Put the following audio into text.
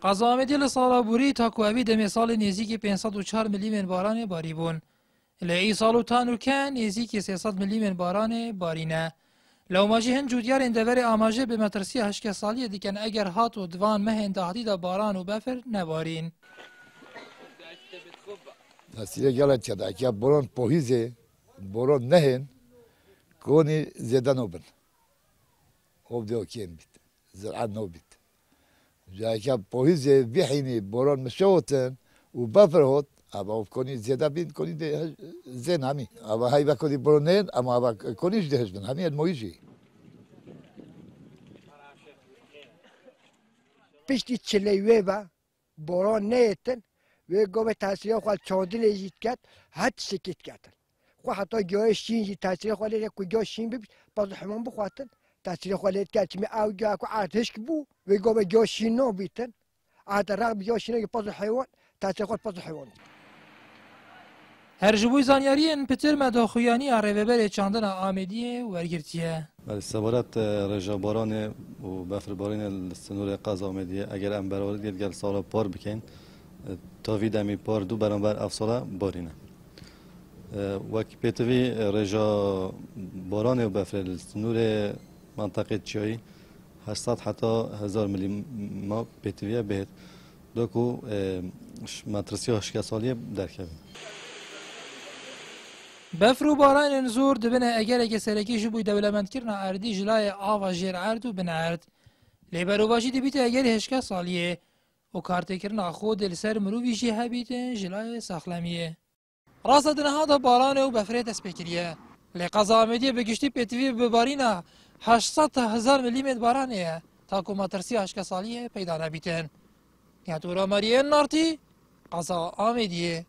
قزا آمدی لسالابوری تا کوابی دمی سال نزدیک 504 میلیمتر باران باری بون. لی سالو تانوکن نزدیک 300 میلیمتر باران بارینه. لو ماجی هن جودیار اندور آماجه به مترسی 8 سالی دیکن اگر هات و دوان مهن دهدی دا باران و بفر نبارین. نسیه گلت چدا که بران پوهیزه بران نهن کونی زیاده نبن. خوب دیو کیم بیت زرعت نبید. جایی که پوهیزه بیحینی بران مشوتن و بفرهات اما کنی زیاده بین کنی ده زن همی. اما هایی بکنی بران نهن اما کنیش دهش بین همی المویجی. پشتی چلیوه با بران نیتن و گوه تاثیر خود چادر لیجید کرد حد سکت کردن. خو حتی جای شین جی تاثیر خود لیجید که جای شین ببید باز حمام بخواتن تاثیر خود لیجید کرد چمی او جا که عرضش بو و گوه جای شین نو بیتن عرض رقم جای شینه که باز حیوان تاثیر خود باز حیوان. هر جبوی زانیاری ان پتر مداخویانی عربه چاندن آمدیه و ورگرتیه. بله سوارت رجا باران و بفر باران سنور قزا آمدیه اگر ام برآورد گل سالا پار بکن تا ویدمی پار دو برابر افسالا بارینه. وقتی پتوی رجا باران و بفر سنور منطقه چایی 800 حتی 1000 میلی ما پتویه بهت دوکو مترسی 8 سالیه درکه. بفر و باران زور دبنه اگر سرکی جبوی دولمند کرنا اردی جلای آوا جیر عرد و بن عرد. لیبرو باشی دبیت اگر 8 سالیه و کارت کرنا خود لسر مروی جی هبیتن جلای ساخلمیه. راست دنها دا باران و بفره دست بکریه. لی قزا آمدیه بگشتی پتوی ببارینا 800,000 میلیمتر بارانه تا که مترسی 8 سالیه پیدا نبیتن. یا تو را مریه نارتی قزا آمدیه.